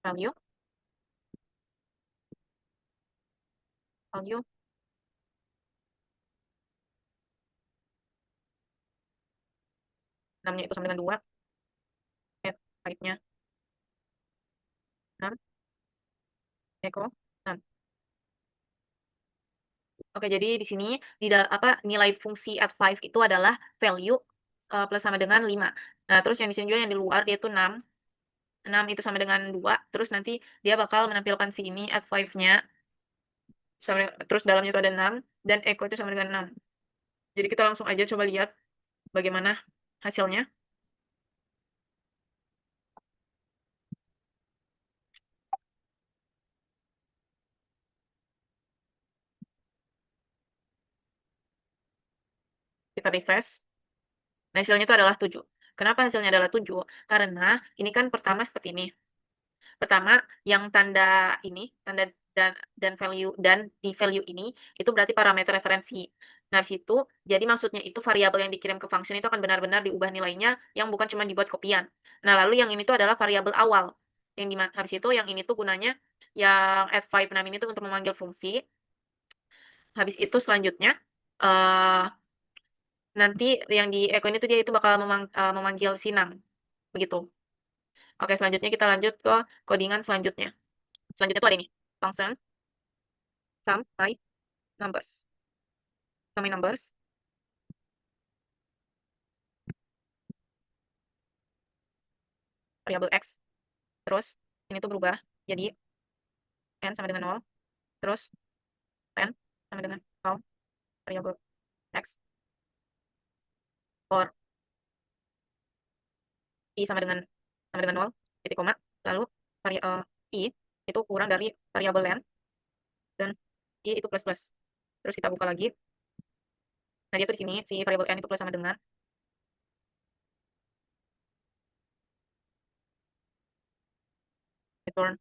value, value, namanya itu sama dengan 2, add 5-nya 6, echo 6. Oke, jadi di sini nilai fungsi add 5 itu adalah value plus sama dengan 5. Nah, terus yang di sini juga yang di luar dia itu 6. 6 itu sama dengan 2, terus nanti dia bakal menampilkan si ini add 5-nya terus dalamnya itu ada 6 dan echo itu sama dengan 6. Jadi kita langsung aja coba lihat bagaimana hasilnya. Kita refresh. Nah, hasilnya itu adalah 7. Kenapa hasilnya adalah 7? Karena ini kan pertama seperti ini. Pertama, yang tanda ini, tanda dan value dan di value ini itu berarti parameter referensi. Nah, situ jadi maksudnya itu variabel yang dikirim ke function itu akan benar-benar diubah nilainya yang bukan cuma dibuat kopian. Nah, lalu yang ini tuh adalah variabel awal. Yang di habis itu yang ini tuh gunanya yang add 5 6 ini tuh untuk memanggil fungsi. habis itu selanjutnya, eee, nanti yang di echo ini tuh dia itu bakal memanggil Sinang, begitu. Oke, selanjutnya kita lanjut ke codingan selanjutnya. Selanjutnya tuh ada ini, function sum by numbers. Sum by numbers, variabel X, terus ini tuh berubah jadi n sama dengan 0, terus n sama dengan count variabel X, or I sama dengan 0, titik koma, lalu I itu kurang dari variabel len, dan I itu plus plus. Terus kita buka lagi. Nah, dia tuh di sini si variabel n itu plus sama dengan return.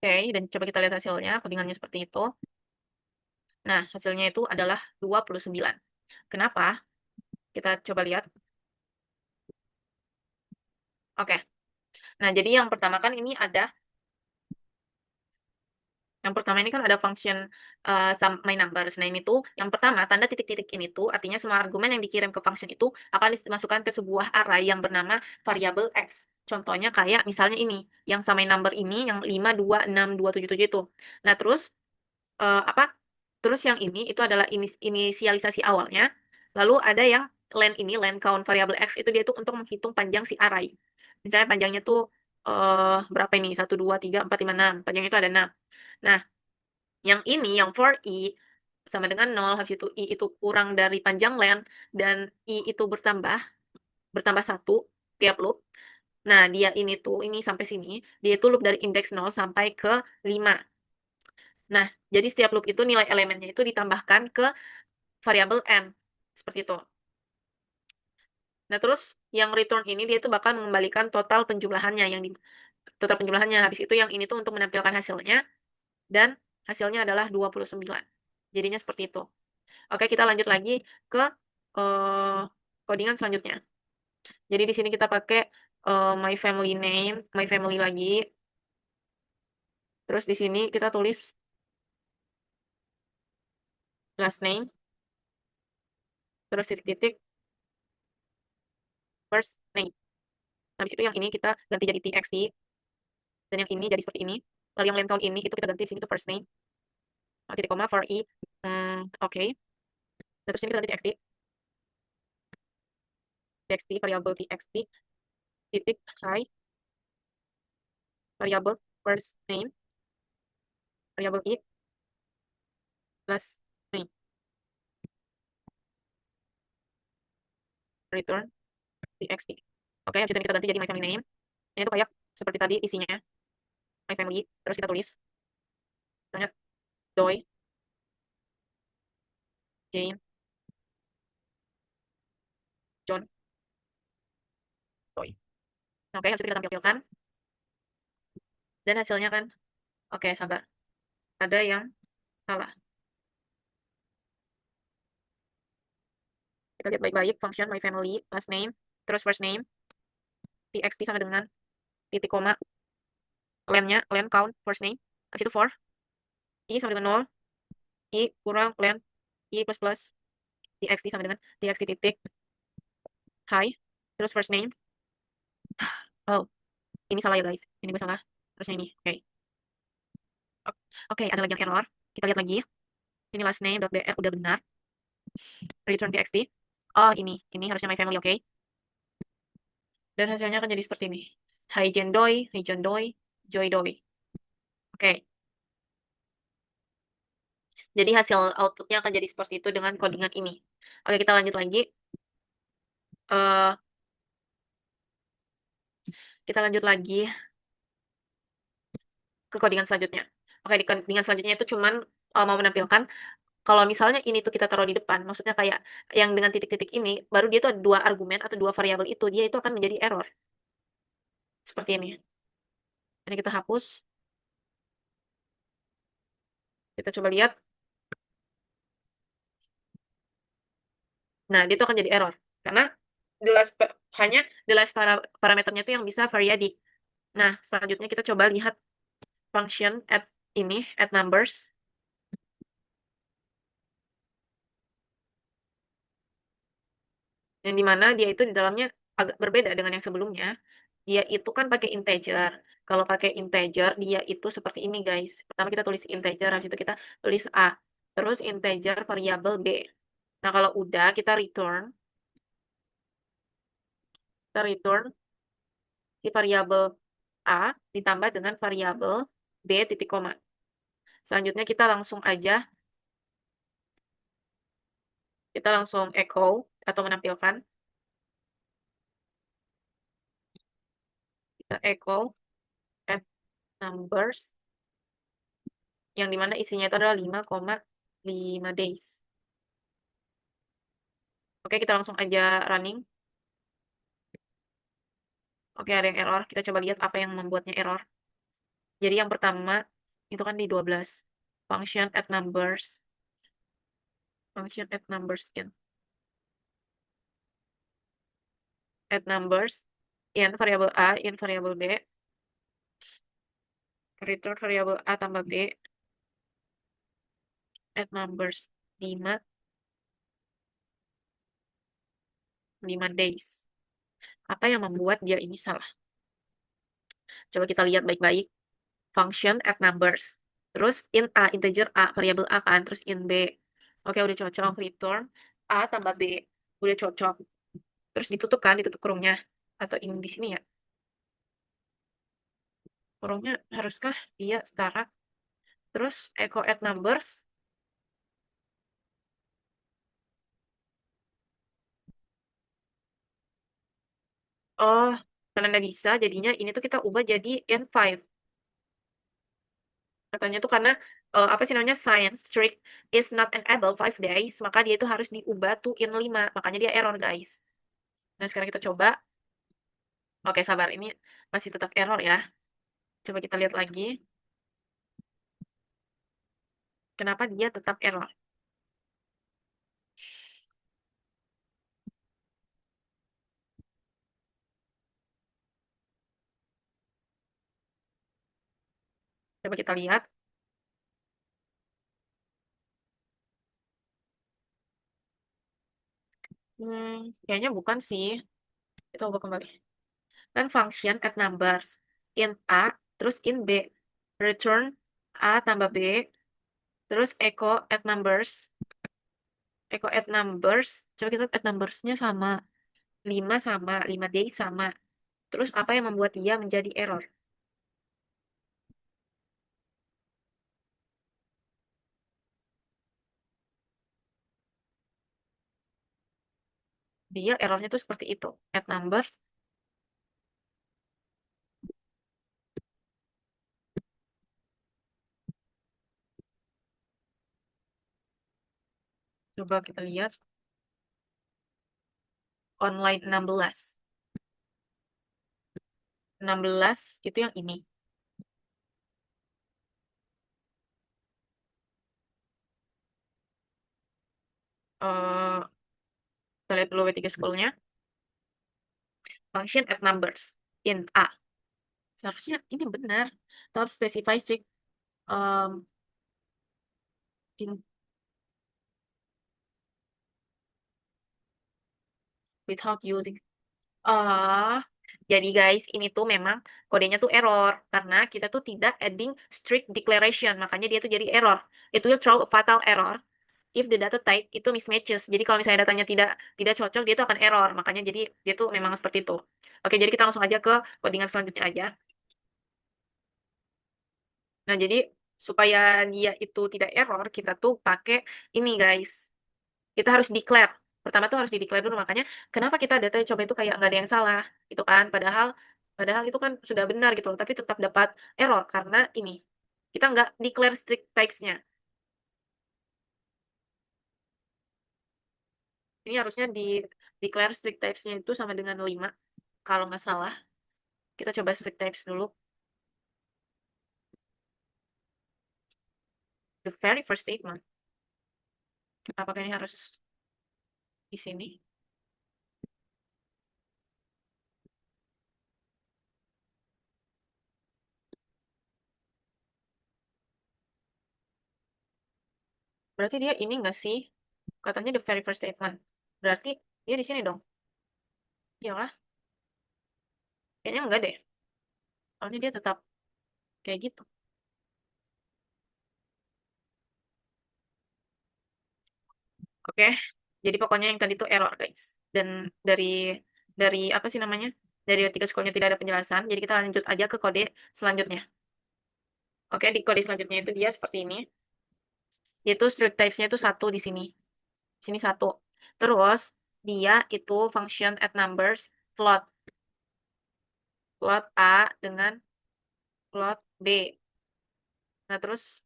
Oke, dan coba kita lihat hasilnya, codingannya seperti itu. Nah, hasilnya itu adalah 29. Kenapa? Kita coba lihat. Oke. Nah, jadi yang pertama ini kan ada function sum my numbers. Nah, ini tuh yang pertama tanda titik-titik ini tuh artinya semua argumen yang dikirim ke function itu akan dimasukkan ke sebuah array yang bernama variabel X. Contohnya kayak misalnya ini, yang sum my number ini yang 5, 2, 6, 2, 7, 7 itu. Nah, terus apa? Terus yang ini itu adalah inisialisasi awalnya. Lalu ada yang len count variabel X itu dia tuh untuk menghitung panjang si array. Misalnya panjangnya tuh berapa ini? 1, 2, 3, 4, 5, 6. Panjangnya itu ada 6. Nah, yang ini, yang for I sama dengan 0, habis itu I itu kurang dari panjang len, dan I itu bertambah 1 tiap loop. Nah, dia ini tuh, ini sampai sini, dia itu loop dari indeks 0 sampai ke 5. Nah, jadi setiap loop itu nilai elemennya itu ditambahkan ke variabel n, seperti itu. Nah, terus yang return ini dia itu bakal mengembalikan total penjumlahannya, habis itu yang ini tuh untuk menampilkan hasilnya, dan hasilnya adalah 29. Jadinya seperti itu. Oke, kita lanjut lagi ke codingan selanjutnya. Jadi di sini kita pakai my family name, my family lagi. Terus di sini kita tulis last name, terus titik-titik first name. Habis itu yang ini kita ganti jadi txt, dan yang ini jadi seperti ini. Lalu yang len count ini itu kita ganti di sini tuh first name, titik koma for I. Oke. Nah, terus ini kita ganti txt variabel txt titik hi variabel first name variabel I last name return txt. Oke, habis itu kita ganti jadi my family name. Ini tuh kayak seperti tadi isinya my family, terus kita tulis misalnya Doi, Jane, John, Doi. Oke, habis itu kita tampilkan, dan hasilnya kan, oke, sabar, ada yang salah. Kita lihat baik-baik, function my family, last name, terus first name, txt sama dengan titik koma, len count, first name, habis itu for, I sama dengan 0, I kurang len, I plus plus, txt sama dengan txt titik, hi, terus first name, oh, ini salah ya guys, ini gue salah, terusnya ini, oke. Oke, ada lagi yang error, kita lihat lagi, ini last name.br udah benar, return txt, oh ini harusnya my family, oke. Dan hasilnya akan jadi seperti ini. Hai Jendoi, Hai Jondoi, Joy Doi. Oke. Jadi hasil outputnya akan jadi seperti itu dengan codingan ini. Oke, kita lanjut lagi. Eh, kita lanjut lagi ke codingan selanjutnya. Oke, di codingan selanjutnya itu cuman mau menampilkan Kalau misalnya ini tuh kita taruh di depan, maksudnya kayak yang dengan titik-titik ini, baru dia tuh ada 2 argumen atau 2 variabel itu, dia itu akan menjadi error. Seperti ini. Ini kita hapus. Kita coba lihat. Nah, dia itu akan jadi error. Karena hanya the last parameternya itu yang bisa variadi. Nah, selanjutnya kita coba lihat function add numbers. Yang dimana dia itu di dalamnya agak berbeda dengan yang sebelumnya. Dia itu kan pakai integer. Kalau pakai integer, dia itu seperti ini, guys. Pertama kita tulis integer, habis itu kita tulis A. Terus integer variabel B. Nah, kalau udah, kita return si variabel A ditambah dengan variabel B titik koma. Selanjutnya kita langsung echo atau menampilkan. Kita echo add numbers yang dimana isinya itu adalah 5,5 days. Oke, kita langsung aja running. Oke, ada yang error. Kita coba lihat apa yang membuatnya error. Jadi yang pertama, itu kan di 12. Function add numbers. Function add numbers in. Add numbers in variabel A, in variabel B. Return variabel A tambah B. Add numbers 5 days. Apa yang membuat dia ini salah? Coba kita lihat baik-baik. Function add numbers. Terus in A, integer A, variabel A kan. Terus in B. Oke, udah cocok. Return A tambah B. Udah cocok. Terus ditutup kan, ditutup kurungnya. Atau ini di sini ya. Kurungnya haruskah dia setara? Terus echo add numbers. Oh, karena nggak bisa, jadinya ini tuh kita ubah jadi N5. Katanya tuh karena, apa sih namanya, science strict is not enable 5 days, maka dia itu harus diubah to in 5, makanya dia error, guys. Nah, sekarang kita coba. Oke, sabar, ini masih tetap error ya. Coba kita lihat lagi, kenapa dia tetap error. Coba kita lihat. Kayaknya bukan sih. Kita ubah kembali. Kan function add numbers. In A, terus in B. Return A tambah B, terus echo add numbers. Echo add numbers. Coba kita add numbersnya sama. 5 days sama. Terus apa yang membuat dia menjadi error? Dia errornya tuh seperti itu. Add numbers. Coba kita lihat. Online 16. 16 itu yang ini. Eh, kita lihat dulu W3 school-nya. Function add numbers. In A. Seharusnya ini benar. Top specify strict in without using. Ah, jadi guys, ini tuh memang kodenya tuh error karena kita tuh tidak adding strict declaration, makanya dia tuh jadi error. It will throw a fatal error if the data type itu mismatches. Jadi kalau misalnya datanya tidak cocok, dia tuh akan error. Makanya jadi dia tuh memang seperti itu. Oke, jadi kita langsung aja ke codingan selanjutnya aja. Nah, jadi supaya dia itu tidak error, kita tuh pakai ini guys. Kita harus declare. Pertama tuh harus di-declare dulu, makanya kenapa kita data coba itu kayak nggak ada yang salah, gitu kan. Padahal padahal itu kan sudah benar gitu loh, tapi tetap dapat error karena ini, kita nggak declare strict types-nya. Ini harusnya declare strict types-nya itu sama dengan 5, kalau nggak salah. Kita coba strict types dulu. The very first statement. Apakah ini harus di sini? Berarti dia ini nggak sih? Katanya the very first statement. Berarti dia di sini dong. Iya lah. Kayaknya enggak deh. Soalnya dia tetap kayak gitu. Oke. Jadi pokoknya yang tadi itu error, guys. Dan dari apa sih namanya? Dari artikel sekolahnya tidak ada penjelasan. Jadi kita lanjut aja ke kode selanjutnya. Oke, di kode selanjutnya itu dia seperti ini. Yaitu strict types-nya itu satu di sini. Sini satu. Terus dia itu function add numbers float. Float A dengan float B. Nah, terus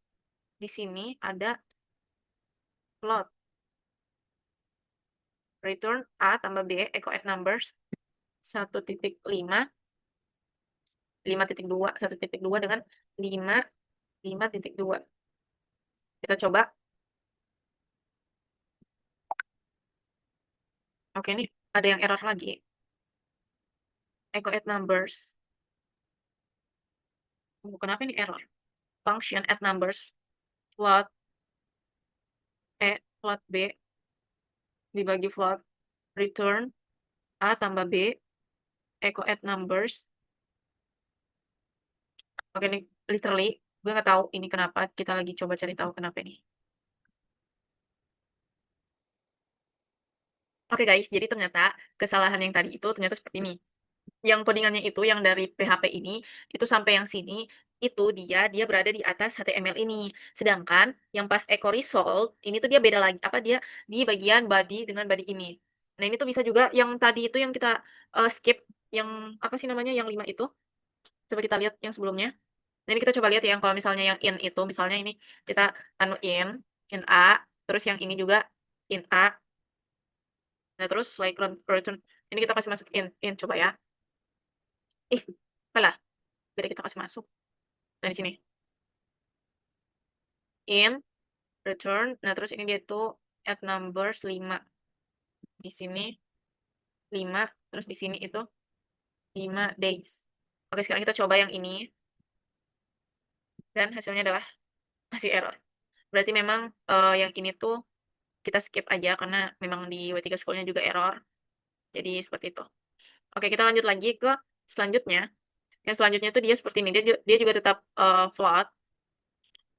di sini ada float. Return A tambah B, echo add numbers 1.5, 5.2, 1.2 dengan 5, 5.2. Kita coba. Oke, ini ada yang error lagi. Echo add numbers. Kenapa ini error? Function add numbers float float B dibagi float return A tambah B echo add numbers. Oke, ini literally gue nggak tahu ini kenapa. Kita lagi coba cari tahu kenapa ini. Oke guys, jadi ternyata kesalahan yang tadi itu ternyata seperti ini. Yang codingannya itu yang dari PHP ini itu sampai yang sini itu dia berada di atas HTML ini. Sedangkan yang pas echo result ini tuh dia beda lagi, apa dia di bagian body dengan body ini. Nah, ini tuh bisa juga yang tadi itu yang kita skip yang apa sih namanya yang 5 itu. Coba kita lihat yang sebelumnya. Nah, ini kita coba lihat ya yang kalau misalnya yang in itu misalnya ini kita anu in A, terus yang ini juga in A. Nah, terus like return ini kita kasih masuk in coba ya. Apalah, biar kita kasih masuk. Dari sini. In, return. Nah, terus ini dia tuh add numbers 5. Di sini 5, terus di sini itu 5 days. Oke, sekarang kita coba yang ini. Dan hasilnya adalah masih error. Berarti memang yang ini tuh kita skip aja karena memang di W3 School-nya juga error. Jadi seperti itu. Oke, kita lanjut lagi ke selanjutnya. Yang selanjutnya tuh dia seperti ini. Dia juga tetap float.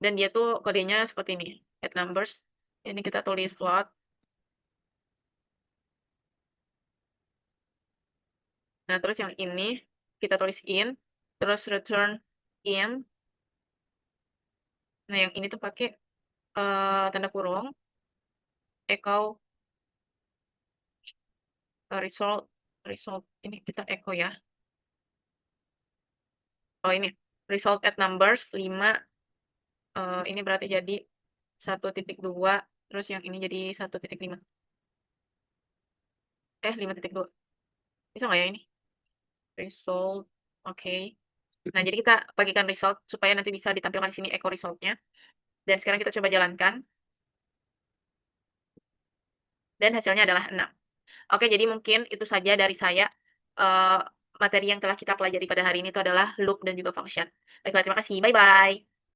Dan dia tuh kodenya seperti ini. Add numbers. Ini kita tulis float. Nah, terus yang ini kita tulis in, terus return in. Nah, yang ini tuh pakai tanda kurung, echo result, ini kita echo ya. Oh, ini result at numbers 5, ini berarti jadi 1.2, terus yang ini jadi 1.5. 5.2. Bisa nggak ya ini? Result, oke. Nah, jadi kita bagikan result supaya nanti bisa ditampilkan di sini echo resultnya. Dan sekarang kita coba jalankan. Dan hasilnya adalah 6. Oke, jadi mungkin itu saja dari saya. Materi yang telah kita pelajari pada hari ini itu adalah loop dan juga function. Baiklah, terima kasih. Bye-bye.